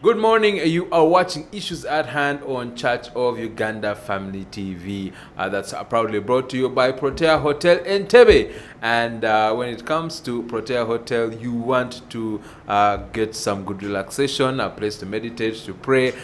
Good morning. You are watching Issues at Hand on Church of Uganda Family TV. That's proudly brought to you by Protea Hotel Entebbe. And when it comes to Protea Hotel, you want to get some good relaxation, a place to meditate, to pray,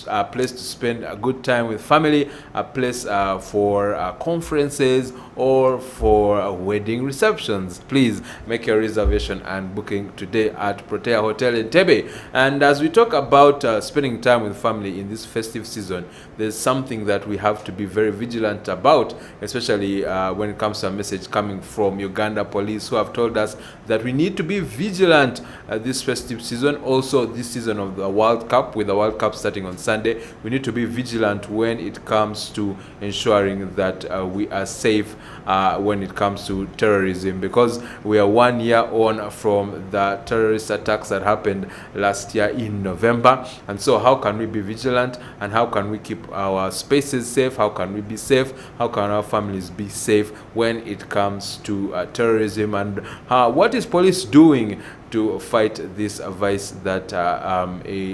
a place to spend a good time with family, a place for conferences or for wedding receptions. Please make your reservation and booking today at Protea Hotel Entebbe. And as we talk about spending time with family in this festive season, there's something that we have to be very vigilant about, especially when it comes to a message coming from Uganda police, who have told us that we need to be vigilant this festive season. Also, this season of the World Cup, with the World Cup starting on Sunday, we need to be vigilant when it comes to ensuring that we are safe when it comes to terrorism, because we are 1 year on from the terrorist attacks that happened last year in November. And so how can we be vigilant, and how can we keep our spaces safe? How can we be safe? How can our families be safe when it comes to terrorism? And what is police doing to fight this vice that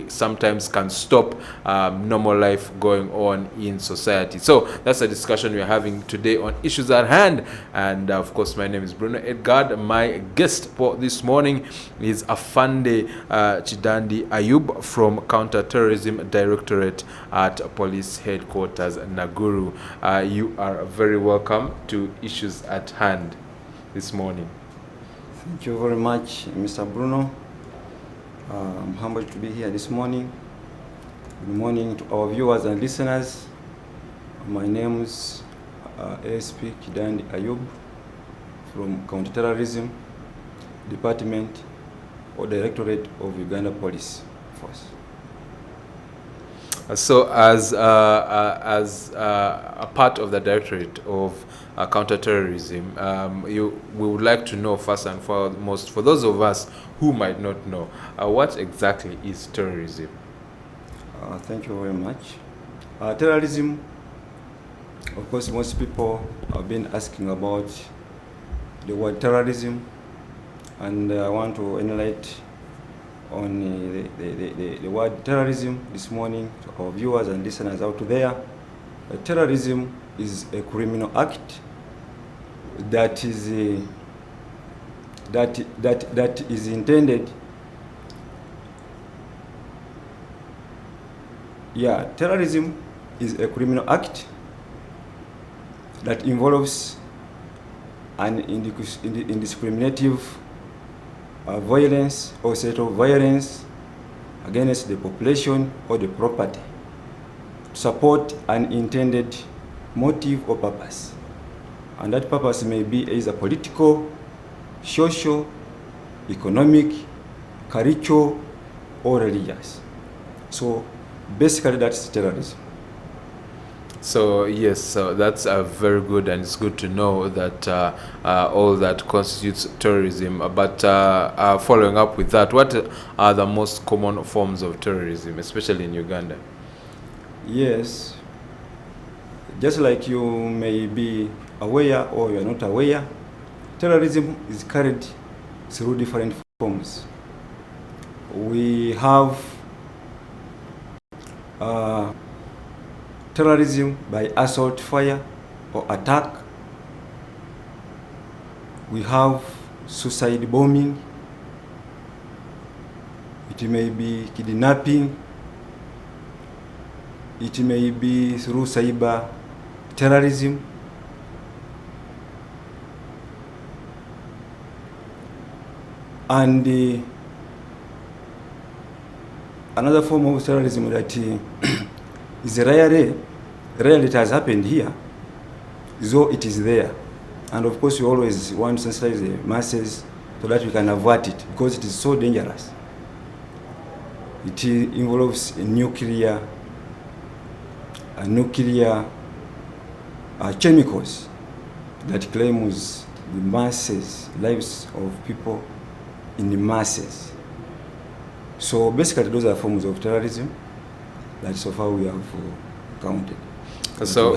sometimes can stop normal life going on in society? So that's a discussion we're having today on Issues at Hand. And of course, my name is Bruno Edgard. My guest for this morning is Afande Kidandi Ayub from Counter-Terrorism Directorate at Police Headquarters, Naguru. You are very welcome to Issues at Hand this morning. Thank you very much, Mr. Bruno. I'm humbled to be here this morning. Good morning to our viewers and listeners. My name is ASP Kidandi Ayub from Counter-Terrorism Department or Directorate of Uganda Police Force. So, as a part of the Directorate of Counterterrorism, we would like to know first and foremost, for those of us who might not know, what exactly is terrorism? Thank you very much. Terrorism, of course, most people have been asking about the word terrorism, and I want to enlighten on the word terrorism this morning to our viewers and listeners out there. Terrorism is a criminal act that is intended. Terrorism is a criminal act that involves an indiscriminative violence or set of violence against the population or the property to support an intended motive or purpose. And that purpose may be either political, social, economic, cultural, or religious. So basically that's terrorism. So yes, so that's very good, and it's good to know that all that constitutes terrorism. But following up with that, what are the most common forms of terrorism, especially in Uganda? Yes, just like you may be aware or you are not aware, terrorism is carried through different forms. We have terrorism by assault fire or attack. We have suicide bombing. It may be kidnapping. It may be through cyber terrorism. And another form of terrorism that is rarely it has happened here, though it is there. And of course, we always want to sensitize the masses so that we can avoid it, because it is so dangerous. It involves nuclear chemicals that claims the masses, lives of people in the masses. So basically, those are forms of terrorism that so far we have counted. So,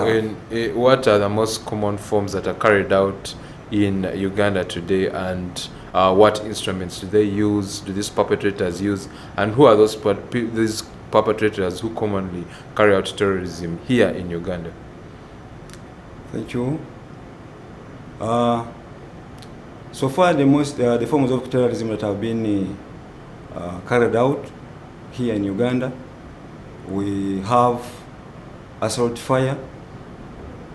what are the most common forms that are carried out in Uganda today, and what instruments do they use, do these perpetrators use, and who are these perpetrators who commonly carry out terrorism here in Uganda? Thank you. So far, the forms of terrorism that have been carried out here in Uganda, we have assault fire.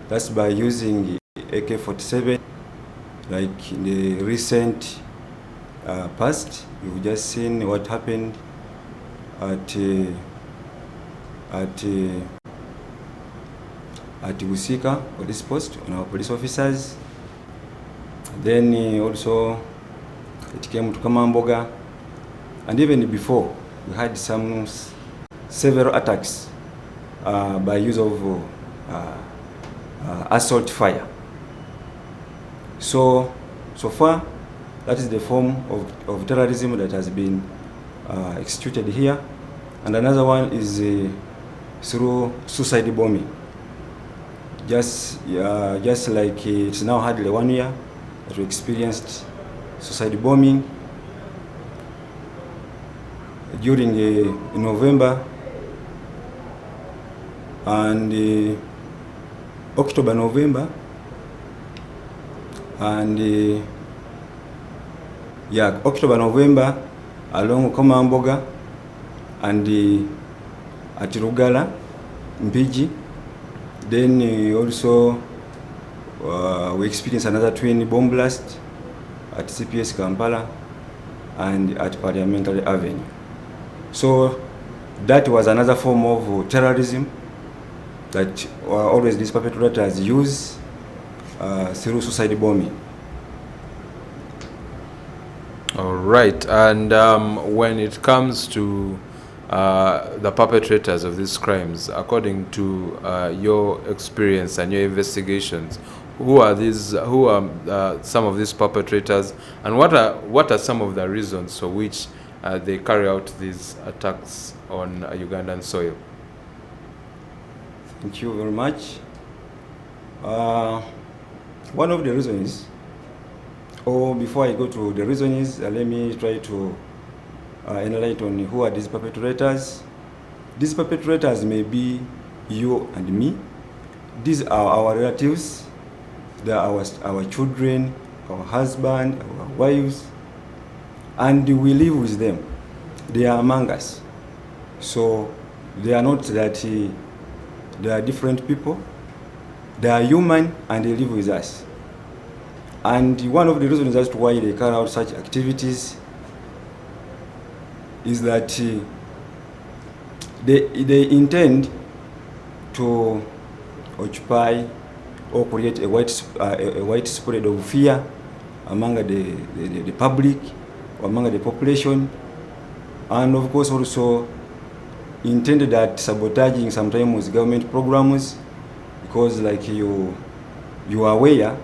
That's by using AK-47. Like in the recent past, you've just seen what happened at Usika police post on our police officers. Then also it came to Kamamboga, and even before we had several attacks by use of assault fire. So far, that is the form of terrorism that has been executed here. And another one is through suicide bombing. Just like it's now hardly 1 year that we experienced suicide bombing. During November and October, November, and October, November, along Komamboga and at Rugala, Mpiji. Then also we experienced another twin bomb blast at CPS Kampala and at Parliamentary Avenue. So that was another form of terrorism that always these perpetrators use through suicide bombing. All right, and when it comes to the perpetrators of these crimes, according to your experience and your investigations, who are some of these perpetrators, and what are some of the reasons for which they carry out these attacks on Ugandan soil? Thank you very much. One of the reasons, before I go to the reasons, let me try to enlighten on who are these perpetrators. These perpetrators may be you and me. These are our relatives. They are our children, our husband, our wives, and we live with them. They are among us. So they are not that they are different people. They are human and they live with us. And one of the reasons as to why they carry out such activities is that they intend to occupy or create a widespread of fear among the public, among the population, and of course also intended at sabotaging sometimes government programs, because like you are aware,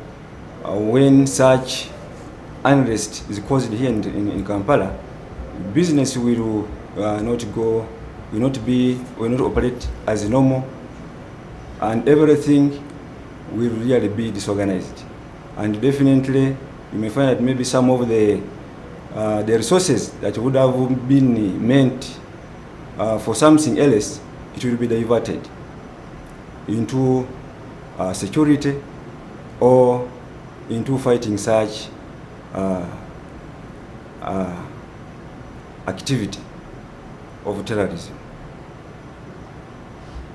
when such unrest is caused here in Kampala, business will not operate as normal, and everything will really be disorganized. And definitely, you may find that maybe some of the resources that would have been meant for something else, it will be diverted into security or into fighting such activity of terrorism.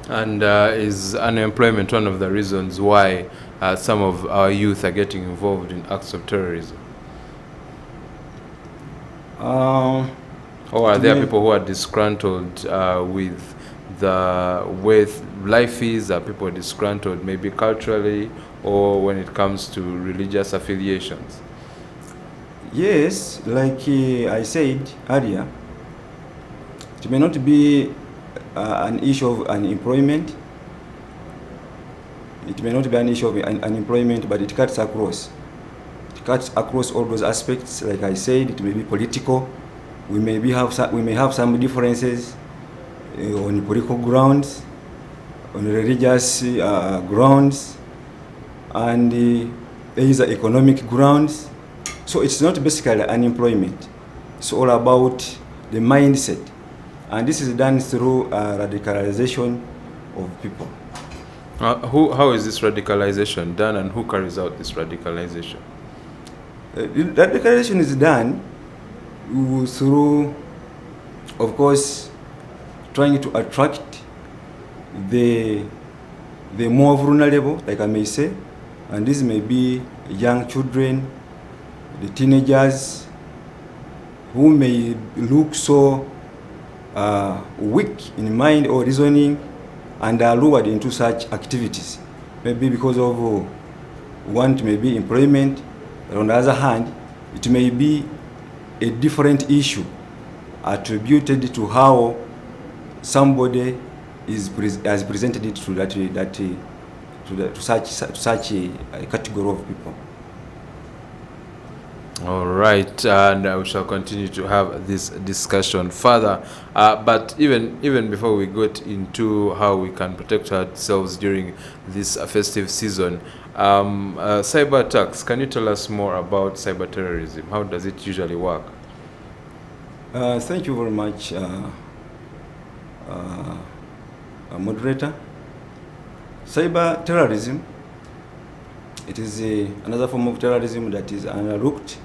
And is unemployment one of the reasons why some of our youth are getting involved in acts of terrorism? Or are there people who are disgruntled with the way life is? Are people disgruntled maybe culturally or when it comes to religious affiliations? Yes, like I said earlier, it may not be an issue of unemployment. It may not be an issue of unemployment, but it cuts across. It cuts across all those aspects. Like I said, it may be political. We may have some differences on political grounds, on religious grounds, and there is economic grounds. So it's not basically unemployment. It's all about the mindset. And this is done through radicalization of people. How is this radicalization done, and who carries out this radicalization? Radicalization is done through, of course, trying to attract the more vulnerable, like I may say, and this may be young children, the teenagers, who may look so weak in mind or reasoning, and are lured into such activities, maybe because of one, it may be employment, but on the other hand, it may be a different issue attributed to how somebody has presented it to such a category of people. All right, and we shall continue to have this discussion further. But even before we get into how we can protect ourselves during this festive season, cyber attacks. Can you tell us more about cyber terrorism? How does it usually work? Thank you very much, moderator. Cyber terrorism, it is another form of terrorism that is underlooked,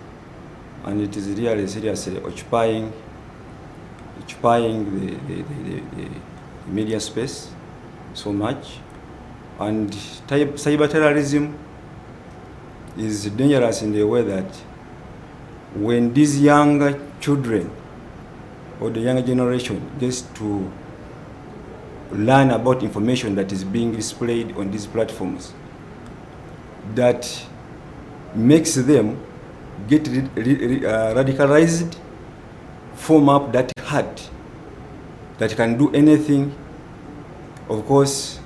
and it is really seriously occupying the media space so much. And cyber terrorism is dangerous in the way that when these younger children or the younger generation gets to learn about information that is being displayed on these platforms, that makes them get radicalized, form up that heart that can do anything. Of course,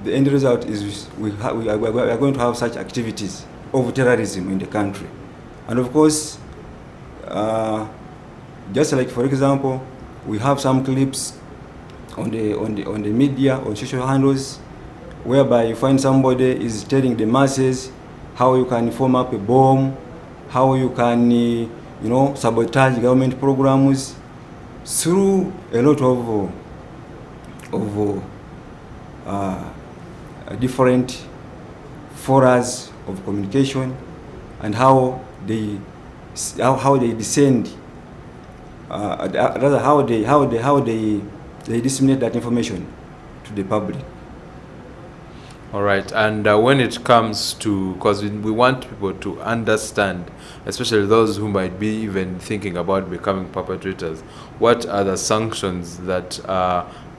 the end result is we are going to have such activities of terrorism in the country. And of course, just like, for example, we have some clips on the media, on social handles, whereby you find somebody is telling the masses how you can form up a bomb, how you can sabotage government programs through a lot of different forums of communication, and how they descend, rather how they disseminate that information to the public. All right, and when it comes to, because we want people to understand, especially those who might be even thinking about becoming perpetrators, what are the sanctions that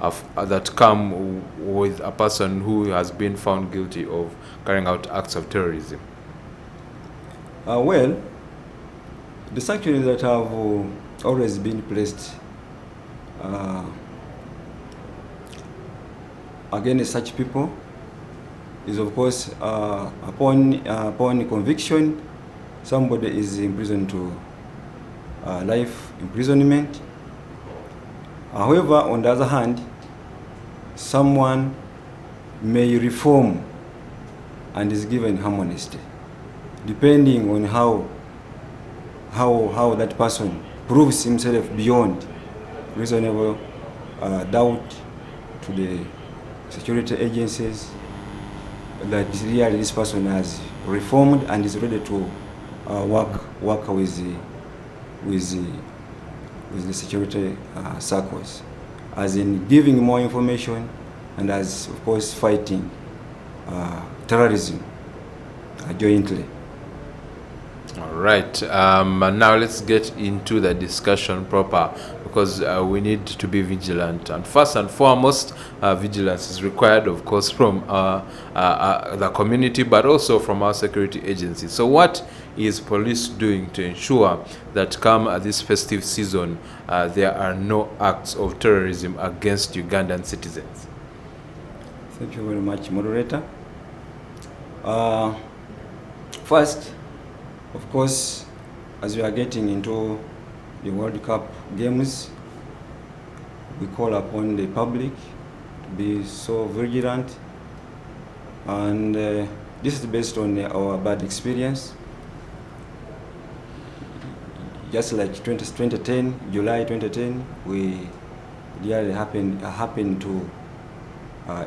that come with a person who has been found guilty of carrying out acts of terrorism? Well, the sanctions that have always been placed against such people is, of course, upon conviction, somebody is imprisoned to life imprisonment. However, on the other hand, someone may reform and is given amnesty, depending on how that person proves himself beyond reasonable doubt to the security agencies that really this person has reformed and is ready to work with the security circles, as in giving more information and as, of course, fighting terrorism jointly. All right, now let's get into the discussion proper, because we need to be vigilant. And first and foremost, vigilance is required, of course, from the community, but also from our security agencies. So what is police doing to ensure that come this festive season, there are no acts of terrorism against Ugandan citizens? Thank you very much, moderator. First, of course, as we are getting into the World Cup games, we call upon the public to be so vigilant, and this is based on our bad experience. just like 2010, July 2010, we really happened to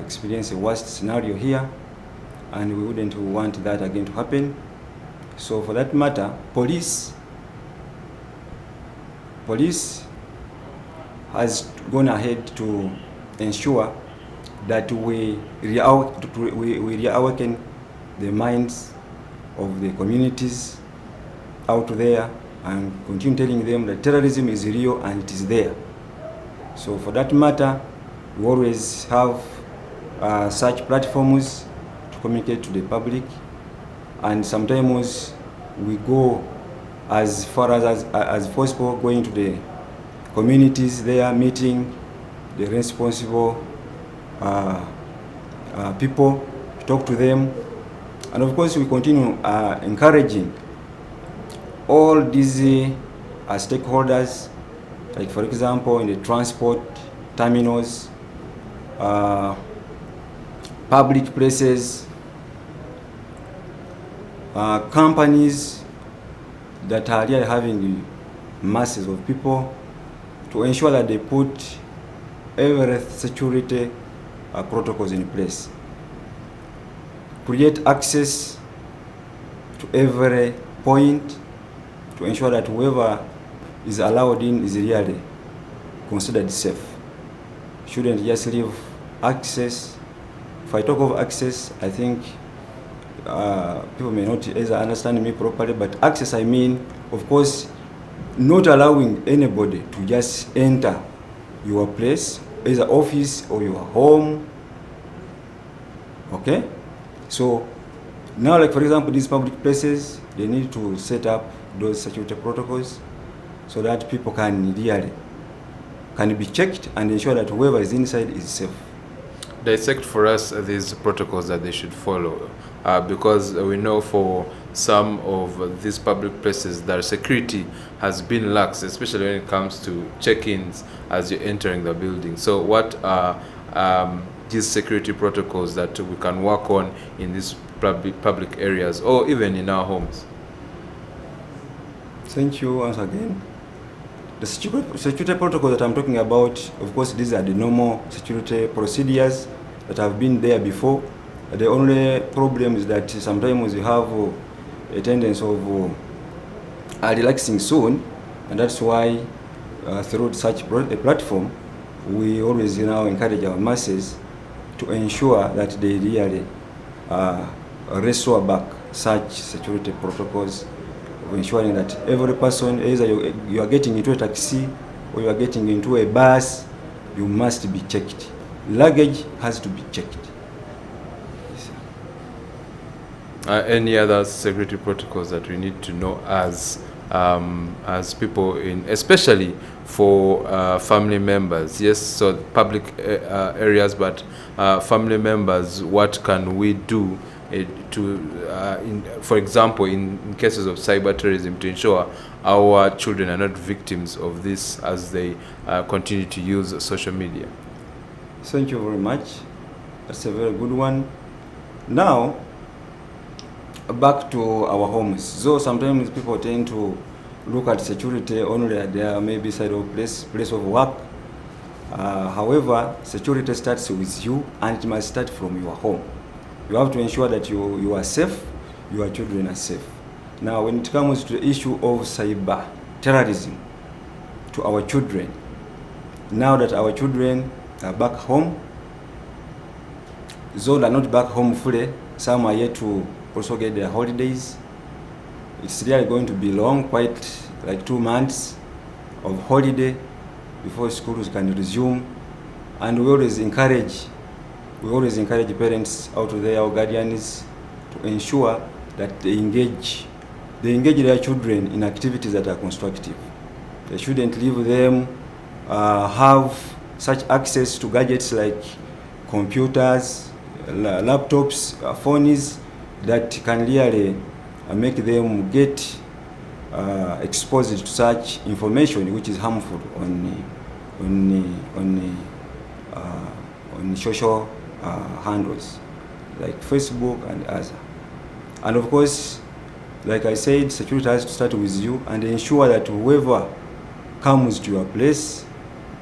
experience a worst scenario here, and we wouldn't want that again to happen. So for that matter, police has gone ahead to ensure that we reawaken the minds of the communities out there and continue telling them that terrorism is real and it is there. So for that matter, we always have such platforms to communicate to the public, and sometimes we go as far as possible, going to the communities there, meeting the responsible people, to talk to them. And of course, we continue encouraging all these stakeholders, like for example, in the transport terminals, public places, companies that are really having masses of people, to ensure that they put every security protocols in place, create access to every point, to ensure that whoever is allowed in is really considered safe. Shouldn't just leave access. If I talk of access, I think people may not understand me properly, but access, I mean, of course, not allowing anybody to just enter your place, either office or your home. Okay? So now, like for example, these public places, they need to set up those security protocols so that people can be checked and ensure that whoever is inside is safe. Dissect for us these protocols that they should follow, because we know for some of these public places that security has been lax, especially when it comes to check-ins as you're entering the building. So what are these security protocols that we can work on in these public areas or even in our homes? Thank you once again. The security protocol that I'm talking about, of course, these are the normal security procedures that have been there before. The only problem is that sometimes you have a tendency of relaxing soon, and that's why through such a platform, we always encourage our masses to ensure that they really restore back such security protocols, of ensuring that every person, either you are getting into a taxi or you are getting into a bus, you must be checked. Luggage has to be checked. Any other security protocols that we need to know as people, especially for family members? Yes, so public areas, but family members, what can we do for example, in cases of cyber terrorism, to ensure our children are not victims of this as they continue to use social media? Thank you very much. That's a very good one. Now, back to our homes. So sometimes people tend to look at security only at their maybe side of place of work. However, security starts with you, and it must start from your home. You have to ensure that you are safe, your children are safe. Now, when it comes to the issue of cyber terrorism to our children, now that our children are back home, those are not back home fully, some are yet to also get their holidays. It's really going to be long, quite like 2 months of holiday before schools can resume. And we always encourage parents out there, our guardians, to ensure that they engage their children in activities that are constructive. They shouldn't leave them have such access to gadgets like computers, laptops, phones, that can really make them get exposed to such information which is harmful on social handles like Facebook and others. And of course, Like I said, security has to start with you and ensure that whoever comes to your place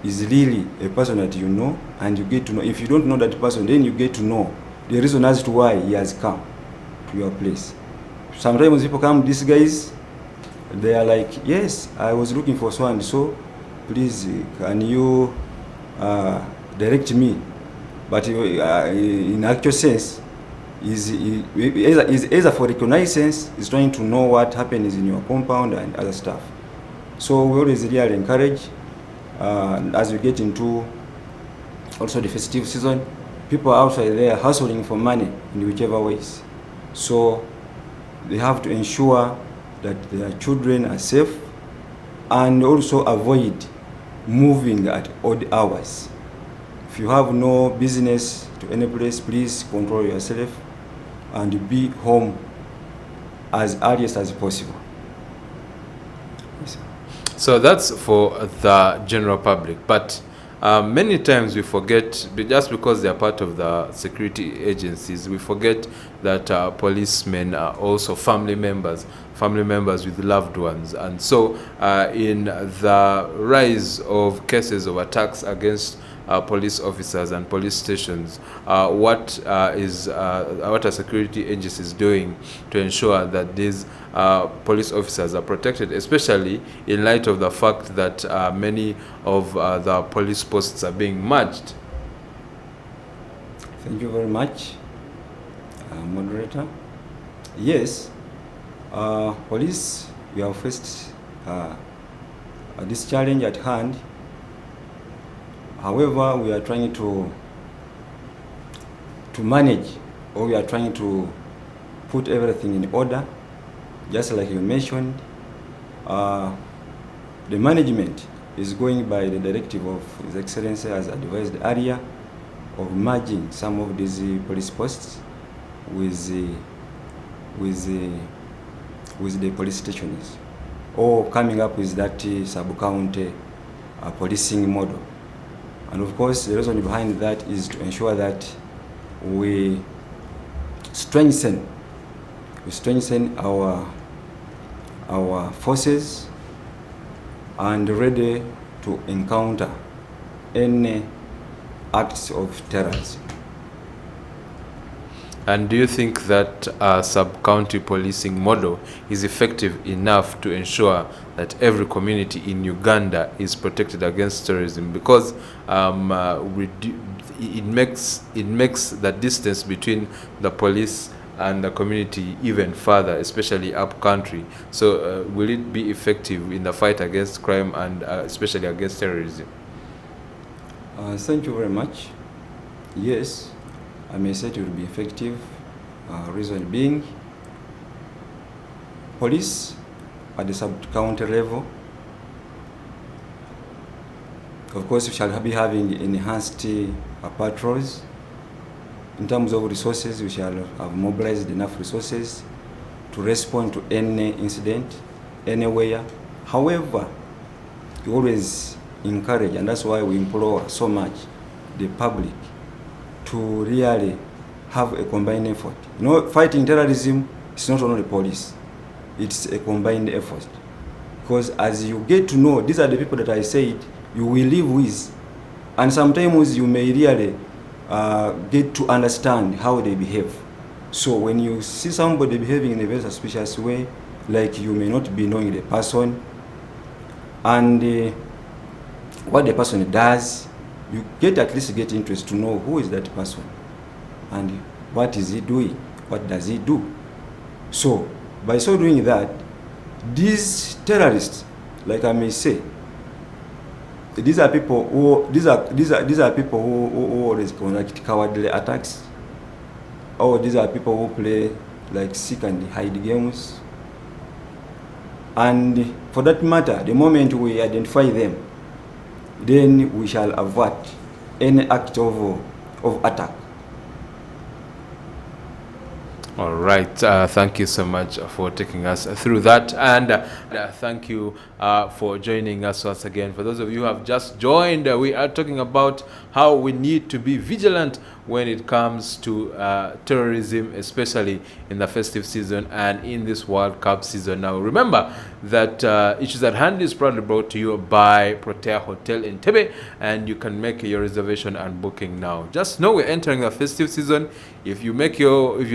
is really a person that you know, and you get to know. If you don't know that person, then you get to know the reason as to why he has come to your place. Sometimes people come, these guys, they are like, yes, I was looking for so and so, please can you direct me? But in actual sense, is either for reconnaissance, is trying to know what happens in your compound and other stuff. So we always really encourage, as we get into also the festive season, people outside there hustling for money in whichever ways. So they have to ensure that their children are safe and also avoid moving at odd hours. If you have no business to any place, please control yourself and be home as earliest as possible. Yes, so that's for the general public, but many times we forget, just because they are part of the security agencies, we forget that policemen are also family members with loved ones. And so in the rise of cases of attacks against police officers and police stations, what are security agencies doing to ensure that these police officers are protected, especially in light of the fact that many of the police posts are being merged? Thank you very much, moderator. Yes, police, we have faced this challenge at hand. However, we are trying to manage, or we are trying to put everything in order. Just like you mentioned, the management is going by the directive of His Excellency as advised earlier of merging some of these police posts with the police stations, or coming up with that sub-county policing model. And of course, the reason behind that is to ensure that we strengthen our forces and ready to encounter any acts of terrorism. And do you think that sub-county policing model is effective enough to ensure that every community in Uganda is protected against terrorism? Because it makes the distance between the police and the community even further, especially up country. So will it be effective in the fight against crime and especially against terrorism? Thank you very much. Yes, I may say it will be effective. Reason being, police at the sub-county level, of course, we shall be having enhanced patrols. In terms of resources, we shall have mobilized enough resources to respond to any incident, anywhere. However, we always encourage, and that's why we implore so much the public to really have a combined effort. You know, fighting terrorism is not only police, it's a combined effort. Because as you get to know, these are the people that I said you will live with, and sometimes you may really get to understand how they behave. So when you see somebody behaving in a very suspicious way, like you may not be knowing the person, and what the person does, you at least get interest to know who is that person and what is he doing, what does he do. So by so doing that, these terrorists, like I may say, these are people who always conduct cowardly attacks, or these are people who play like seek and hide games. And for that matter, the moment we identify them, then we shall avert any act of attack. All right. Thank you so much for taking us through that. And thank you for joining us once again. For those of you who have just joined, we are talking about how we need to be vigilant when it comes to terrorism, especially in the festive season and in this World Cup season. Now, remember that Issues at Hand is proudly brought to you by Protea Hotel in Tebe, and you can make your reservation and booking now. Just know we're entering the festive season. If you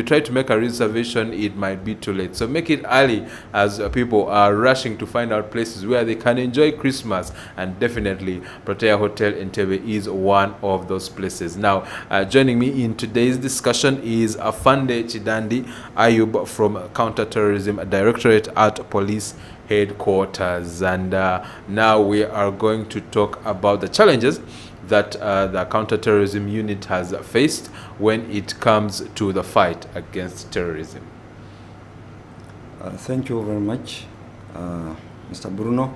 try to make a reservation, it might be too late. So make it early, as people are rushing to find out places where they can enjoy Christmas, and definitely Protea Hotel in Tebe is one of those places. Now, joining me in today's discussion is Afande Kidandi Ayub from Counterterrorism Directorate at Police Headquarters, and now we are going to talk about the challenges that the counterterrorism unit has faced when it comes to the fight against terrorism. Thank you very much, Mr. Bruno.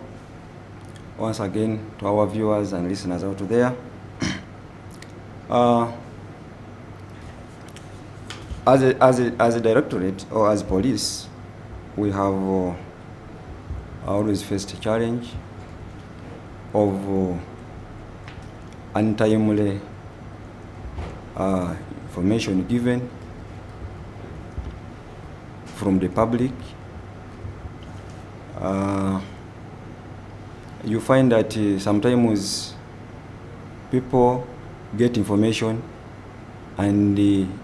Once again, to our viewers and listeners out there, as a directorate or as police, we have always faced a challenge of untimely information given from the public. You find that sometimes people get information and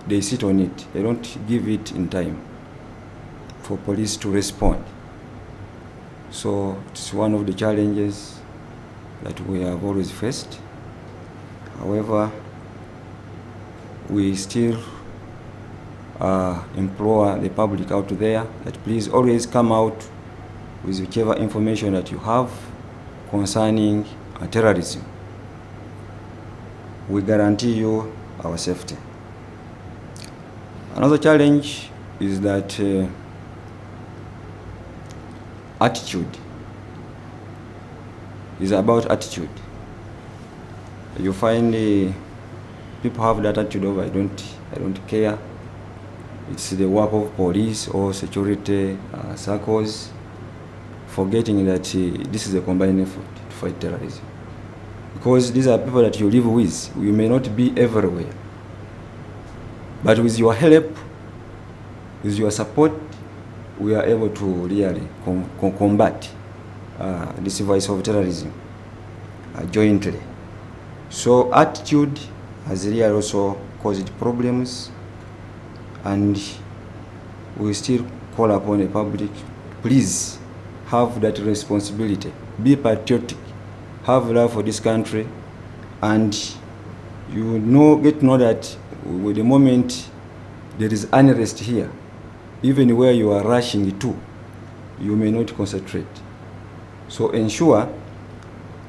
they sit on it. They don't give it in time for police to respond. So it's one of the challenges that we have always faced. However, we still implore the public out there that please always come out with whichever information that you have concerning terrorism. We guarantee you our safety. Another challenge is that attitude is about attitude. You find people have that attitude of I don't care. It's the work of police or security circles, forgetting that this is a combined effort to fight terrorism. Because these are people that you live with. You may not be everywhere, but with your help, with your support, we are able to really combat this vice of terrorism jointly. So attitude has really also caused problems, and we still call upon the public, please have that responsibility, be patriotic, have love for this country, and get to know that with the moment there is unrest here, even where you are rushing to, you may not concentrate. So ensure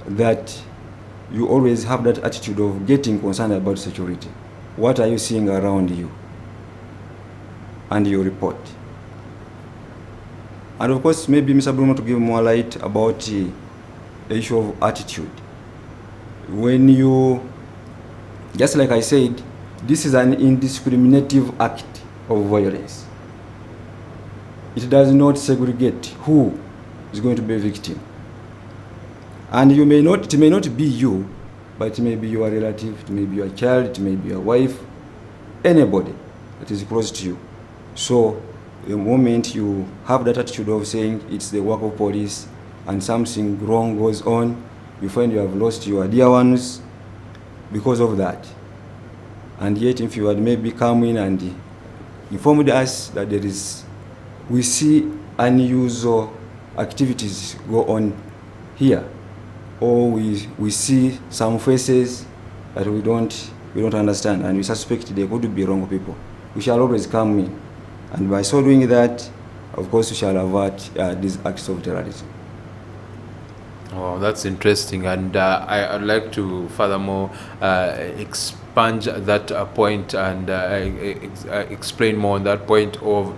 that you always have that attitude of getting concerned about security. What are you seeing around you? And you report. And of course, maybe Mr. Bruno to give more light about the issue of attitude. When you, just like I said, this is an indiscriminative act of violence. It does not segregate who is going to be a victim. And it may not be you, but it may be your relative, it may be your child, it may be your wife, anybody that is close to you. So the moment you have that attitude of saying it's the work of police and something wrong goes on, you find you have lost your dear ones because of that. And yet if you had maybe come in and informed us that we see unusual activities go on here, or we see some faces that we don't understand, and we suspect they could be wrong people, we shall always come in. And by so doing that, of course, we shall avert these acts of terrorism. Oh, that's interesting, and I'd like to furthermore expand that point and explain more on that point of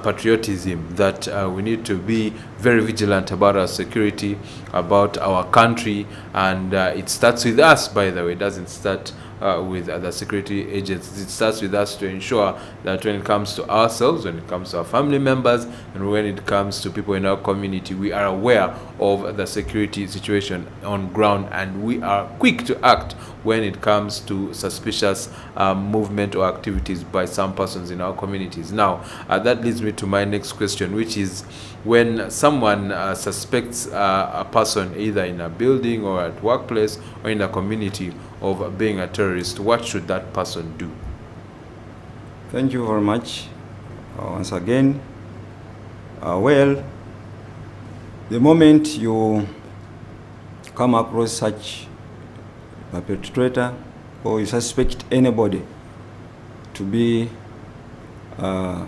patriotism, that we need to be very vigilant about our security, about our country, and it starts with us, by the way. It doesn't start with other security agencies. It starts with us to ensure that when it comes to ourselves, when it comes to our family members, and when it comes to people in our community, we are aware of the security situation on ground, and we are quick to act when it comes to suspicious movement or activities by some persons in our communities. Now, that leads me to my next question, which is when someone suspects a person either in a building or at workplace or in a community of being a terrorist, what should that person do? Thank you very much. Once again, well, the moment you come across such a perpetrator or you suspect anybody to be a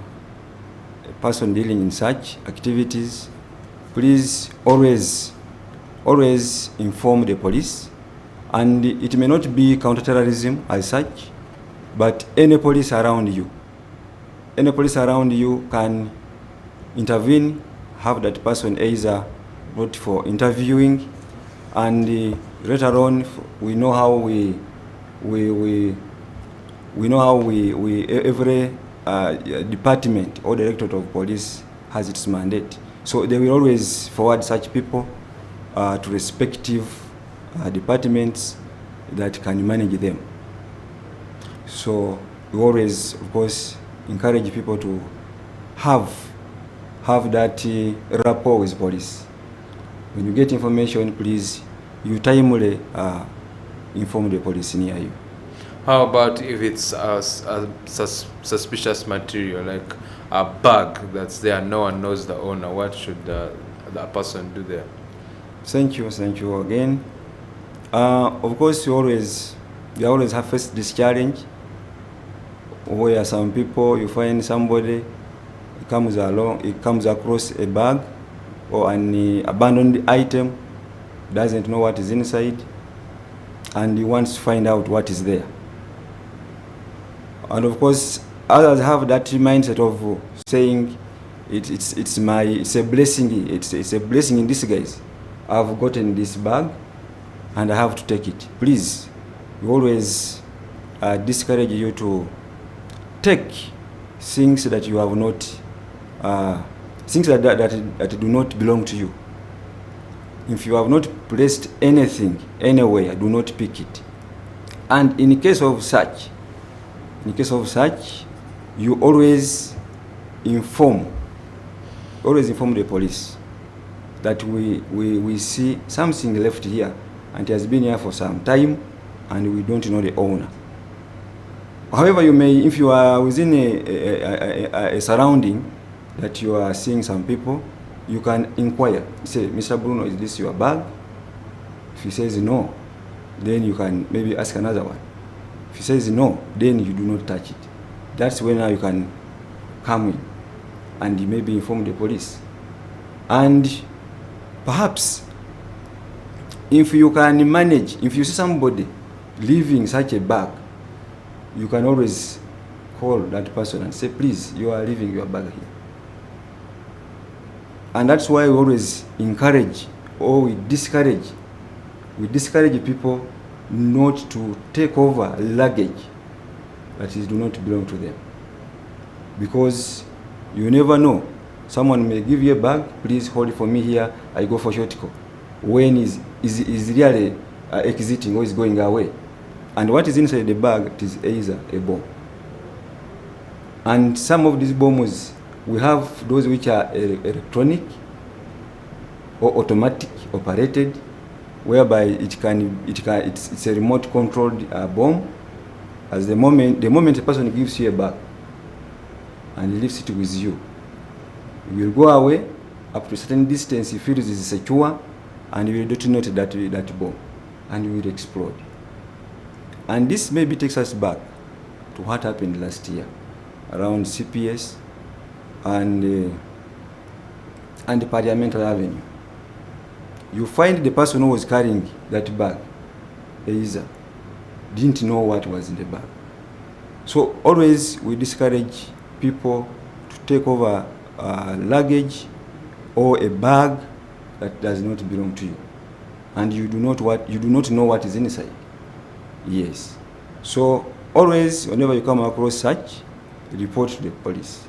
person dealing in such activities, please always inform the police. And it may not be counterterrorism as such, but any police around you. Any police around you can intervene, have that person either brought for interviewing, and later on we know how every department or directorate of police has its mandate. So they will always forward such people to respective departments that can manage them. So we always, of course, encourage people to have that rapport with police. When you get information, please, you timely inform the police near you. How about if it's a suspicious material, like a bag that's there, no one knows the owner? What should the person do there? Thank you again. Of course, we always have faced this challenge where some people, you find somebody comes across a bag or an abandoned item, doesn't know what is inside, and he wants to find out what is there. And of course, others have that mindset of saying it's a blessing. It's a blessing in disguise. I've gotten this bag, and I have to take it. Please, we always discourage you to take things that you have not, things that do not belong to you. If you have not placed anything anywhere, do not pick it. And in case of such, you always inform the police that we see something left here and it has been here for some time and we don't know the owner. However, you may, if you are within a surrounding that you are seeing some people, you can inquire. Say, Mr. Bruno, is this your bag? If he says no, then you can maybe ask another one. If he says no, then you do not touch it. That's when now you can come in and maybe inform the police. And perhaps, if you can manage, if you see somebody leaving such a bag, you can always call that person and say, please, you are leaving your bag here. And that's why we always encourage, or we discourage people not to take over luggage that do not belong to them. Because you never know. Someone may give you a bag, please hold it for me here, I go for shortcut. When is really exiting or is going away. And what is inside the bag, it is either a bomb. And some of these bombs, we have those which are electronic or automatic operated, whereby it's a remote controlled bomb. As the moment a person gives you a bag and he leaves it with you, you will go away up to a certain distance, he feels it is secure, and you will detonate that bomb, and you will explode. And this maybe takes us back to what happened last year around CPS and Parliamentary Avenue. You find the person who was carrying that bag, Eiza, didn't know what was in the bag. So always we discourage people to take over luggage or a bag that does not belong to you, and you do not know what is inside. Yes. So always, whenever you come across such, report to the police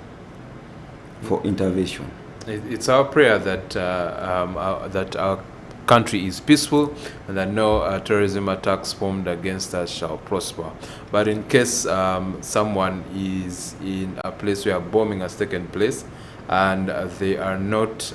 for intervention. It's our prayer that that our country is peaceful and that no terrorism attacks formed against us shall prosper. But in case someone is in a place where bombing has taken place and they are not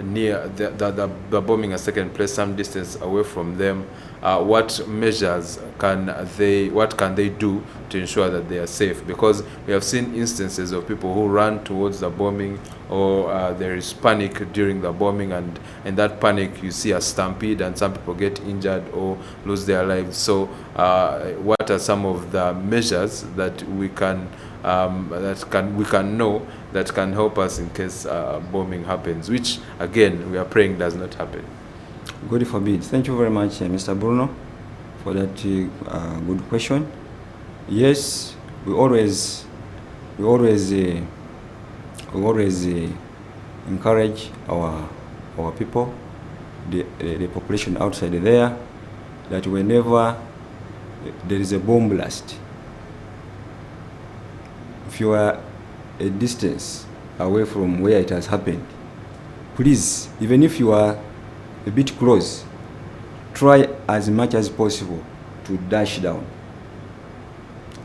near the bombing has taken place some distance away from them, what measures what can they do to ensure that they are safe? Because we have seen instances of people who run towards the bombing, or there is panic during the bombing, and in that panic you see a stampede and some people get injured or lose their lives. So what are some of the measures that we can know that can help us in case bombing happens, which again we are praying does not happen? God forbid. Thank you very much, Mr. Bruno, for that good question. Yes, we always encourage our people, the population outside there, that whenever there is a bomb blast, if you are a distance away from where it has happened, please, even if you are a bit close, try as much as possible to dash down.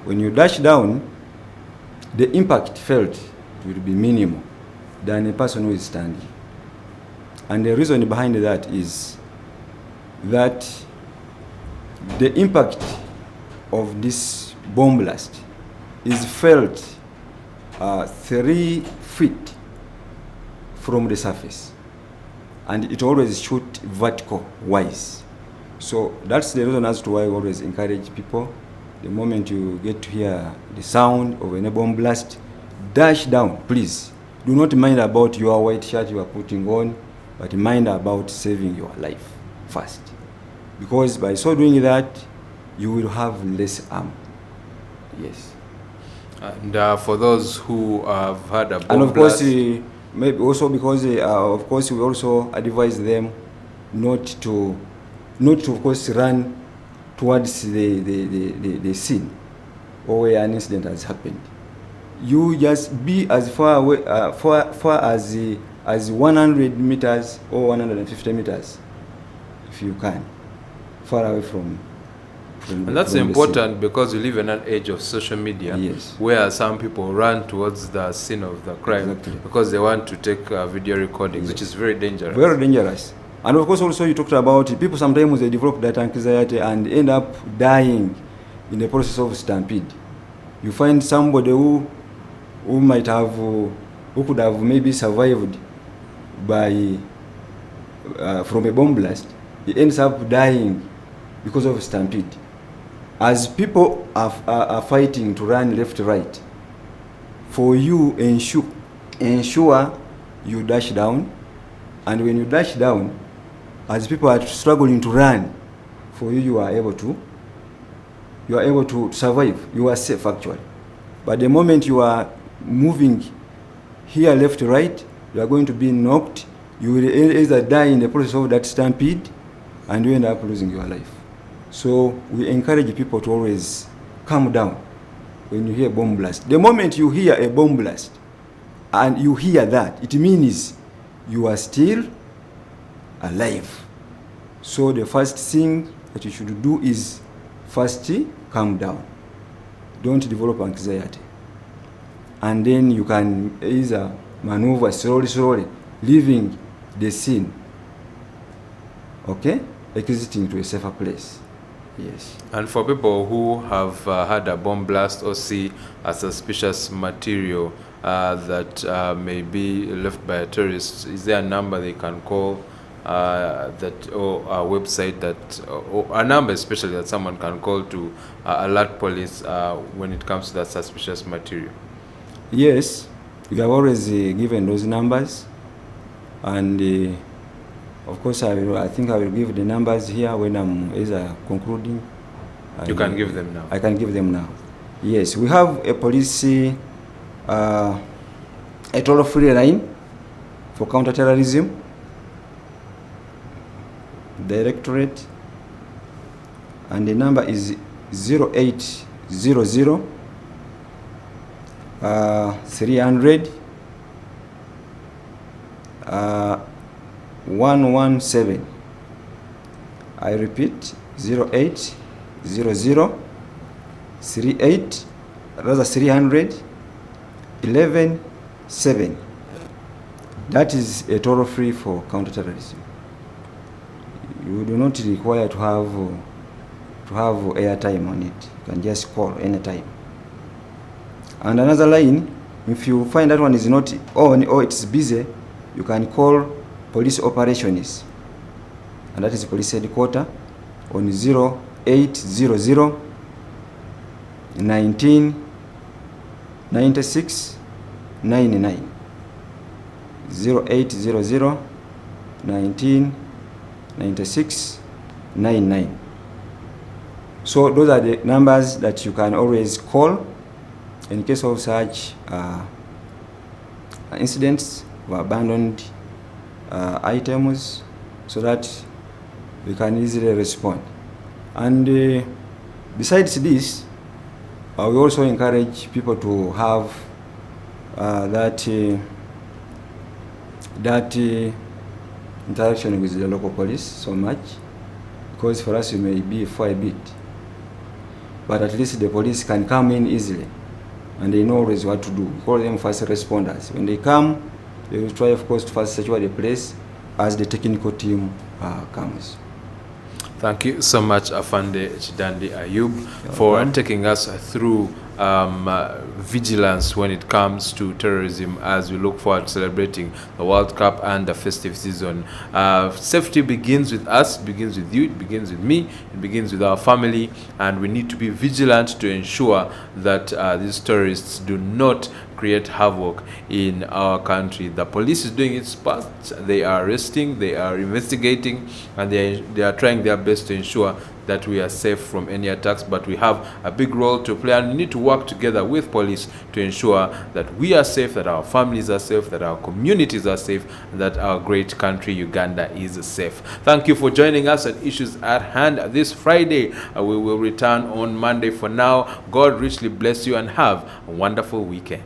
When you dash down, the impact felt will be minimal than a person who is standing. And the reason behind that is that the impact of this bomb blast is felt 3 feet from the surface, and it always shoot vertical wise. So that's the reason as to why I always encourage people, the moment you get to hear the sound of a bomb blast, dash down, please. Do not mind about your white shirt you are putting on, but mind about saving your life first. Because by so doing that, you will have less harm. Yes. And for those who have had a bomb and of course, blast, maybe also because of course we also advise them not to of course run towards the scene or where an incident has happened. You just be as far away far as 100 meters or 150 meters if you can, far away from and that's important because we live in an age of social media, yes, where some people run towards the scene of the crime, exactly, because they want to take video recordings, yes, which is very dangerous. Very dangerous. And of course also you talked about people sometimes they develop that anxiety and end up dying in the process of stampede. You find somebody who might have, who could have maybe survived by from a bomb blast, he ends up dying because of stampede. As people are fighting to run left, right, for you ensure you dash down, and when you dash down, as people are struggling to run, for you are able to survive. You are safe actually. But the moment you are moving here left, right, you are going to be knocked. You will either die in the process of that stampede, and you end up losing your life. So we encourage people to always calm down when you hear bomb blast. The moment you hear a bomb blast and you hear that, it means you are still alive. So the first thing that you should do is first calm down. Don't develop anxiety. And then you can either maneuver slowly, leaving the scene, okay, exiting to a safer place. Yes. And for people who have had a bomb blast or see a suspicious material that may be left by a terrorist, is there a number they can call, that, or a website that, or a number especially that someone can call to alert police when it comes to that suspicious material? Yes, we have always given those numbers, and of course I think I will give the numbers here when I'm either concluding. You can give them now. I can give them now. Yes, we have a police a toll-free line for counter-terrorism directorate, and the number is 0800 300 117. I repeat, 0800 38 rather 300 11 7. That is a toll free for counterterrorism. You do not require to have airtime on it. You can just call anytime. And another line, if you find that one is not on or it's busy, you can call police operations, and that is police headquarters on 0800 19 96 99. 0800 19 96 99. So those are the numbers that you can always call in case of such incidents or abandoned items, so that we can easily respond. And besides this, we also encourage people to have that interaction with the local police so much, because for us it may be for a bit, but at least the police can come in easily and they know always what to do. We call them first responders. When they come, they will try, of course, to first secure the place as the technical team comes. Thank you so much, Afande Kidandi Ayub, for taking us through vigilance when it comes to terrorism as we look forward to celebrating the World Cup and the festive season. Safety begins with us, begins with you, it begins with me, it begins with our family, and we need to be vigilant to ensure that these terrorists do not create havoc in our country. The police is doing its part. They are arresting, they are investigating, and they are trying their best to ensure that we are safe from any attacks, but we have a big role to play, and we need to work together with police to ensure that we are safe, that our families are safe, that our communities are safe, and that our great country Uganda is safe. Thank you for joining us at Issues at Hand this Friday. We will return on Monday. For now, God richly bless you and have a wonderful weekend.